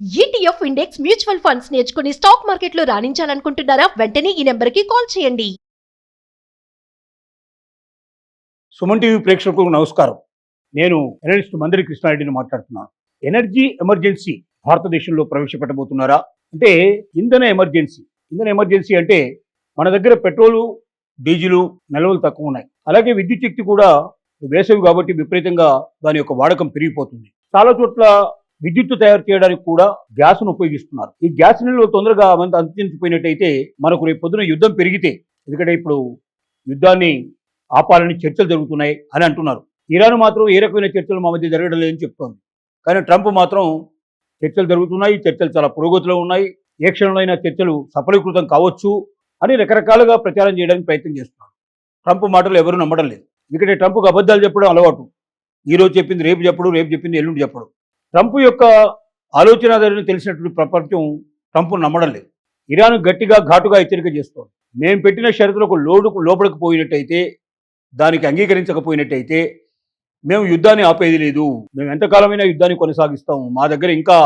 ETF index mutual funds నేర్చుకుని stock మార్కెట్లో రాణించాలనుకుంటున్నారా? వెంటనే ఈ నెంబర్కి కాల్ చేయండి. సుమన్ టీవీ ప్రేక్షకులకు నమస్కారం. నేను ఎనలిస్ట్ మందరి కృష్ణారెడ్డిని మాట్లాడుతున్నాను. ఎనర్జీ ఎమర్జెన్సీ భారతదేశంలో ప్రవేశపెట్టబోతున్నారా? అంటే ఇంధన ఎమర్జెన్సీ అంటే మన దగ్గర పెట్రోలు, డీజిలు నిల్వలు తక్కువ ఉన్నాయి. అలాగే విద్యుత్ శక్తి కూడా వేసవి కాబట్టి విపరీతంగా దాని యొక్క వాడకం పెరిగిపోతుంది. చాలా చోట్ల విద్యుత్తు తయారు చేయడానికి కూడా గ్యాస్ను ఉపయోగిస్తున్నారు. ఈ గ్యాస్ నిల్వలు తొందరగా అందించిపోయినట్టయితే మనకు రేపు పొద్దున యుద్ధం పెరిగితే, ఎందుకంటే ఇప్పుడు యుద్ధాన్ని ఆపాలని చర్చలు జరుగుతున్నాయి అని అంటున్నారు. ఇరాన్ మాత్రం ఏ రకమైన చర్చలు మా మధ్య జరగడం లేదని చెప్తోంది. కానీ ట్రంప్ మాత్రం చర్చలు జరుగుతున్నాయి, చర్చలు చాలా పురోగతిలో ఉన్నాయి, ఏ క్షణంలో అయినా చర్చలు సఫలీకృతం కావచ్చు అని రకరకాలుగా ప్రచారం చేయడానికి ప్రయత్నం చేస్తున్నారు. ట్రంప్ మాటలు ఎవరు నమ్మడం లేదు. ఎందుకంటే ట్రంప్కు అబద్ధాలు చెప్పడం అలవాటు. ఈరోజు చెప్పింది రేపు చెప్పడు, రేపు చెప్పింది ఎల్లుండి చెప్పడు. ట్రంప్ యొక్క ఆలోచన ధోరణి తెలిసినటువంటి ప్రపంచం ట్రంప్ను నమ్మడం లేదు. ఇరాన్ గట్టిగా ఘాటుగా హెచ్చరిక చేస్తోంది. మేము పెట్టిన షరతులకు లోపలికి పోయినట్టయితే, దానికి అంగీకరించకపోయినట్టయితే మేము యుద్ధాన్ని ఆపేది లేదు, మేము ఎంతకాలమైనా యుద్ధాన్ని కొనసాగిస్తాము, మా దగ్గర ఇంకా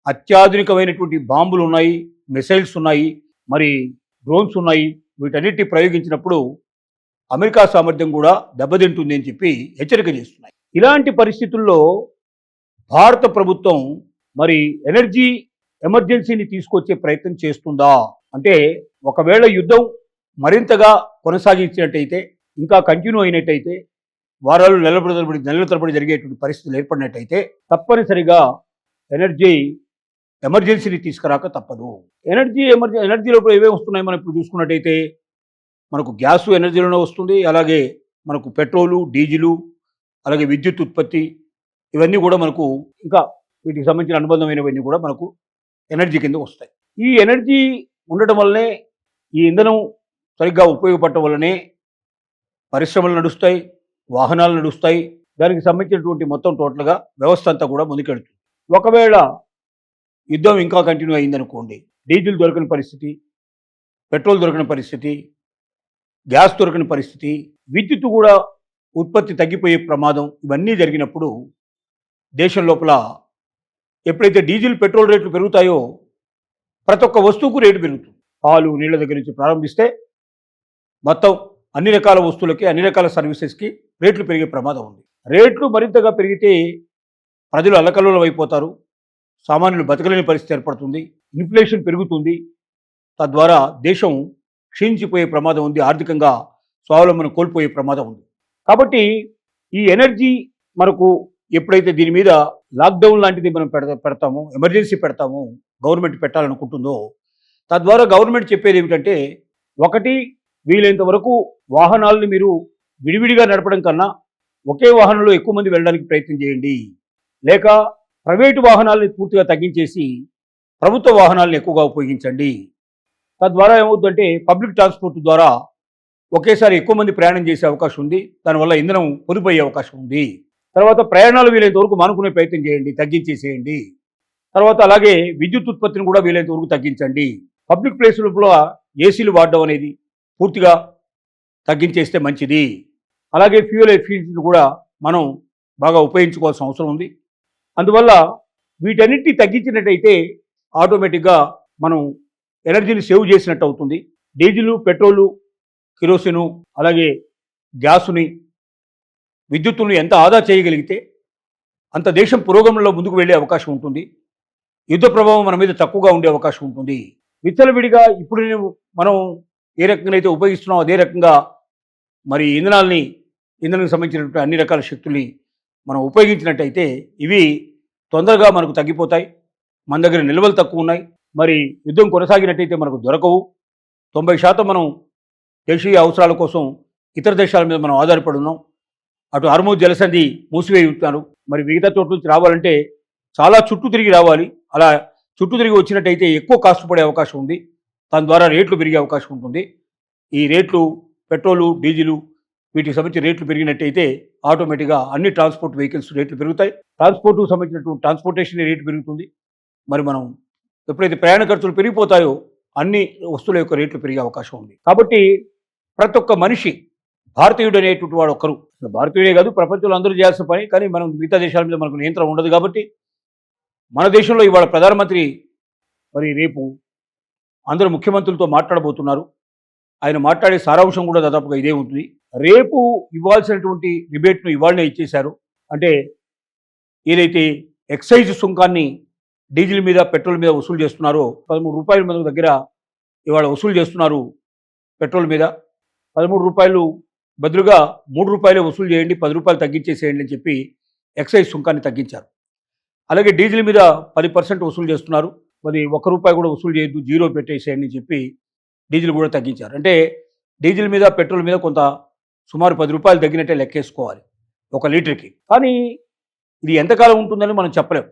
అత్యాధునికమైనటువంటి బాంబులు ఉన్నాయి, మిసైల్స్ ఉన్నాయి, మరి డ్రోన్స్ ఉన్నాయి, వీటన్నిటిని ప్రయోగించినప్పుడు అమెరికా సామర్థ్యం కూడా దెబ్బతింటుంది అని చెప్పి హెచ్చరిక చేస్తున్నాయి. ఇలాంటి పరిస్థితుల్లో భారత ప్రభుత్వం మరి ఎనర్జీ ఎమర్జెన్సీని తీసుకొచ్చే ప్రయత్నం చేస్తుందా అంటే, ఒకవేళ యుద్ధం మరింతగా కొనసాగించినట్టయితే, ఇంకా కంటిన్యూ అయినట్టయితే, వారాలు నెలల తరబడి జరిగేటువంటి పరిస్థితులు ఏర్పడినట్టయితే తప్పనిసరిగా ఎమర్జెన్సీని తీసుకురాక తప్పదు. ఎనర్జీలో ఏమేమి వస్తున్నాయి మనం ఇప్పుడు చూసుకున్నట్టయితే, మనకు గ్యాసు ఎనర్జీలోనే వస్తుంది, అలాగే మనకు పెట్రోలు, డీజిలు, అలాగే విద్యుత్ ఉత్పత్తి, ఇవన్నీ కూడా మనకు ఇంకా వీటికి సంబంధించిన అనుబంధమైనవన్నీ కూడా మనకు ఎనర్జీ కింద వస్తాయి. ఈ ఎనర్జీ ఉండటం వల్లనే, ఈ ఇంధనం సరిగ్గా ఉపయోగపడటం వల్లనే పరిశ్రమలు నడుస్తాయి, వాహనాలు నడుస్తాయి, దానికి సంబంధించినటువంటి మొత్తం టోటల్గా వ్యవస్థ అంతా కూడా ముందుకెళ్తుంది. ఒకవేళ యుద్ధం ఇంకా కంటిన్యూ అయిందనుకోండి, డీజిల్ దొరకని పరిస్థితి, పెట్రోల్ దొరకని పరిస్థితి, గ్యాస్ దొరకని పరిస్థితి, విద్యుత్ కూడా ఉత్పత్తి తగ్గిపోయే ప్రమాదం, ఇవన్నీ జరిగినప్పుడు దేశం లోపల ఎప్పుడైతే డీజిల్, పెట్రోల్ రేట్లు పెరుగుతాయో ప్రతి ఒక్క వస్తువుకు రేటు పెరుగుతుంది. పాలు, నీళ్ల దగ్గర నుంచి ప్రారంభిస్తే మొత్తం అన్ని రకాల వస్తువులకి, అన్ని రకాల సర్వీసెస్కి రేట్లు పెరిగే ప్రమాదం ఉంది. రేట్లు మరింతగా పెరిగితే ప్రజలు అల్లకల్లోలం అయిపోతారు, సామాన్యులు బతకలేని పరిస్థితి ఏర్పడుతుంది, ఇన్ఫ్లేషన్ పెరుగుతుంది, తద్వారా దేశం క్షీణించిపోయే ప్రమాదం ఉంది, ఆర్థికంగా స్వావలంబన కోల్పోయే ప్రమాదం ఉంది. కాబట్టి ఈ ఎనర్జీ మనకు ఎప్పుడైతే దీని మీద లాక్డౌన్ లాంటిది మనం పెడతామో, ఎమర్జెన్సీ పెడతామో, గవర్నమెంట్ పెట్టాలనుకుంటుందో, తద్వారా గవర్నమెంట్ చెప్పేది ఏమిటంటే, ఒకటి, వీలైనంత వరకు వాహనాలను మీరు విడివిడిగా నడపడం కన్నా ఒకే వాహనంలో ఎక్కువ మంది వెళ్ళడానికి ప్రయత్నం చేయండి, లేక ప్రైవేటు వాహనాలని పూర్తిగా తగ్గించేసి ప్రభుత్వ వాహనాలను ఎక్కువగా ఉపయోగించండి. తద్వారా ఏమవుతుందంటే పబ్లిక్ ట్రాన్స్పోర్ట్ ద్వారా ఒకేసారి ఎక్కువ మంది ప్రయాణం చేసే అవకాశం ఉంది, దానివల్ల ఇంధనం పొదుపు అయ్యే అవకాశం ఉంది. తర్వాత ప్రయాణాలు వీలైనంత వరకు మానుకునే ప్రయత్నం చేయండి, తగ్గించేసేయండి. తర్వాత అలాగే విద్యుత్ ఉత్పత్తిని కూడా వీలైనంత వరకు తగ్గించండి. పబ్లిక్ ప్లేసులలో ఏసీలు వాడడం అనేది పూర్తిగా తగ్గించేస్తే మంచిది. అలాగే ఫ్యూయల్ ఎఫిషియన్సీని కూడా మనం బాగా ఉపయోగించుకోవాల్సిన అవసరం ఉంది. అందువల్ల వీటన్నిటిని తగ్గించినట్టయితే ఆటోమేటిక్గా మనం ఎనర్జీని సేవ్ చేసినట్టు అవుతుంది. డీజిలు, పెట్రోలు, కిరోసిను, అలాగే గ్యాసుని, విద్యుత్తును ఎంత ఆదా చేయగలిగితే అంత దేశం పురోగమనంలో ముందుకు వెళ్ళే అవకాశం ఉంటుంది. యుద్ధ ప్రభావం మన మీద తక్కువగా ఉండే అవకాశం ఉంటుంది. విచ్చలవిడిగా ఇప్పుడు మనం ఏ రకంగా అయితే ఉపయోగిస్తున్నామో అదే రకంగా మరి ఇంధనానికి సంబంధించినటువంటి అన్ని రకాల శక్తుల్ని మనం ఉపయోగించినట్టయితే ఇవి తొందరగా మనకు తగ్గిపోతాయి. మన దగ్గర నిల్వలు తక్కువ ఉన్నాయి. మరి యుద్ధం కొనసాగినట్టయితే మనకు దొరకవు. 90% మనం దేశీయ అవసరాల కోసం ఇతర దేశాల మీద మనం ఆధారపడి ఉన్నాం. అటు హార్మోజ్ జలసంధి మూసివేయి ఉంటున్నారు. మరి మిగతా చోట్ల నుంచి రావాలంటే చాలా చుట్టూ తిరిగి రావాలి. అలా చుట్టూ తిరిగి వచ్చినట్టయితే ఎక్కువ కాస్ట్ పడే అవకాశం ఉంది. దాని ద్వారా రేట్లు పెరిగే అవకాశం ఉంటుంది. ఈ రేట్లు, పెట్రోలు, డీజిలు, వీటికి సంబంధించి రేట్లు పెరిగినట్టయితే ఆటోమేటిక్గా అన్ని ట్రాన్స్పోర్ట్ వెహికల్స్ రేట్లు పెరుగుతాయి. ట్రాన్స్పోర్ట్కు సంబంధించినటువంటి ట్రాన్స్పోర్టేషన్ రేటు పెరుగుతుంది. మరి మనం ఎప్పుడైతే ప్రయాణ ఖర్చులు పెరిగిపోతాయో అన్ని వస్తువుల యొక్క రేట్లు పెరిగే అవకాశం ఉంది. కాబట్టి ప్రతి ఒక్క మనిషి, భారతీయుడు అనేటువంటి వాడు ఒక్కరు, భారతీయుడే కాదు ప్రపంచంలో అందరూ చేయాల్సిన పని, కానీ మనం మిగతా దేశాల మీద మనకు నియంత్రణ ఉండదు కాబట్టి మన దేశంలో ఇవాళ ప్రధానమంత్రి మరి రేపు అందరూ ముఖ్యమంత్రులతో మాట్లాడబోతున్నారు. ఆయన మాట్లాడే సారాంశం కూడా దాదాపుగా ఇదే ఉంటుంది. రేపు ఇవ్వాల్సినటువంటి రిబేట్ను ఇవాళనే ఇచ్చేశారు. అంటే ఏదైతే ఎక్సైజ్ సుంకాన్ని డీజిల్ మీద పెట్రోల్ మీద వసూలు చేస్తున్నారో 13 రూపాయల మన దగ్గర ఇవాళ వసూలు చేస్తున్నారు. పెట్రోల్ మీద 13 రూపాయలు బదులుగా 3 రూపాయలే వసూలు చేయండి, 10 రూపాయలు తగ్గించేసేయండి అని చెప్పి ఎక్సైజ్ సుంకాన్ని తగ్గించారు. అలాగే డీజిల్ మీద 10% వసూలు చేస్తున్నారు. మరి 1 రూపాయి కూడా వసూలు చేయొద్దు, జీరో పెట్టేసేయండి అని చెప్పి డీజిల్ కూడా తగ్గించారు. అంటే డీజిల్ మీద పెట్రోల్ మీద కొంత సుమారు 10 రూపాయలు తగ్గినట్టే లెక్కేసుకోవాలి 1 లీటర్కి. కానీ ఇది ఎంతకాలం ఉంటుందని మనం చెప్పలేం.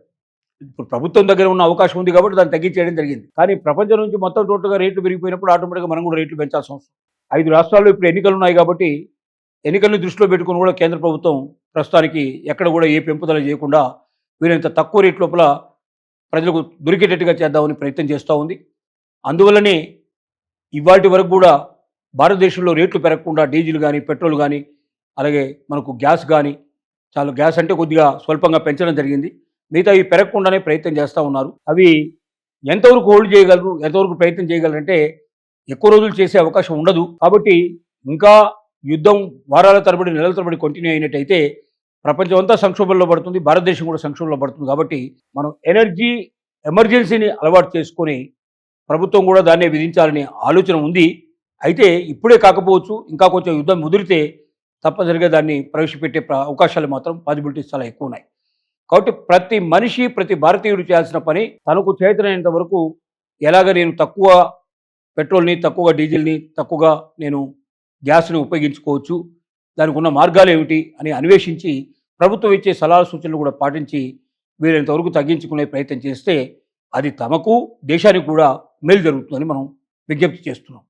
ఇప్పుడు ప్రభుత్వం దగ్గర ఉన్న అవకాశం ఉంది కాబట్టి దాన్ని తగ్గించేయడం జరిగింది. కానీ ప్రపంచం నుంచి మొత్తం టోటల్గా రేట్లు పెరిగిపోయినప్పుడు ఆటోమేటిక్గా మనం కూడా రేట్లు పెంచాల్సిన అవసరం. 5 రాష్ట్రాల్లో ఇప్పుడు ఎన్నికలు ఉన్నాయి కాబట్టి ఎన్నికలను దృష్టిలో పెట్టుకుని కూడా కేంద్ర ప్రభుత్వం ప్రస్తుతానికి ఎక్కడ కూడా ఏ పెంపుదల చేయకుండా వీరంత తక్కువ రేట్ లోపల ప్రజలకు దొరికేటట్టుగా చేద్దామని ప్రయత్నం చేస్తూ ఉంది. అందువల్లనే ఇవాటి వరకు కూడా భారతదేశంలో రేట్లు పెరగకుండా డీజిల్ కానీ పెట్రోల్ కానీ అలాగే మనకు గ్యాస్ కానీ చాలా గ్యాస్ అంటే కొద్దిగా స్వల్పంగా పెంచడం జరిగింది. మిగతా ఇవి పెరగకుండానే ప్రయత్నం చేస్తూ ఉన్నారు. అవి ఎంతవరకు హోల్డ్ చేయగలరు, ఎంతవరకు ప్రయత్నం చేయగలరంటే ఎక్కువ రోజులు చేసే అవకాశం ఉండదు. కాబట్టి ఇంకా యుద్ధం వారాల తరబడి నెలల తరబడి కంటిన్యూ అయినట్టయితే ప్రపంచం అంతా సంక్షోభంలో పడుతుంది, భారతదేశం కూడా సంక్షోభంలో పడుతుంది. కాబట్టి మనం ఎనర్జీ ఎమర్జెన్సీని అలవాటు చేసుకొని ప్రభుత్వం కూడా దాన్నే విధించాలనే ఆలోచన ఉంది. అయితే ఇప్పుడే కాకపోవచ్చు, ఇంకా కొంచెం యుద్ధం ముదిరితే తప్పనిసరిగా దాన్ని ప్రవేశపెట్టే అవకాశాలు మాత్రం పాసిబిలిటీస్ చాలా ఎక్కువ ఉన్నాయి. కాబట్టి ప్రతి మనిషి ప్రతి భారతీయుడు చేయాల్సిన పని తనకు చేతనైనంత వరకు ఎలాగ నేను తక్కువ పెట్రోల్ని, తక్కువగా డీజిల్ని, తక్కువగా నేను గ్యాస్ని ఉపయోగించుకోవచ్చు, దానికి ఉన్న మార్గాలు ఏమిటి అని అన్వేషించి ప్రభుత్వం ఇచ్చే సలహా సూచనలు కూడా పాటించి వీలైనంతవరకు తగ్గించుకునే ప్రయత్నం చేస్తే అది తమకు దేశానికి కూడా మేలు జరుగుతుందని మనం విజ్ఞప్తి చేస్తున్నాం.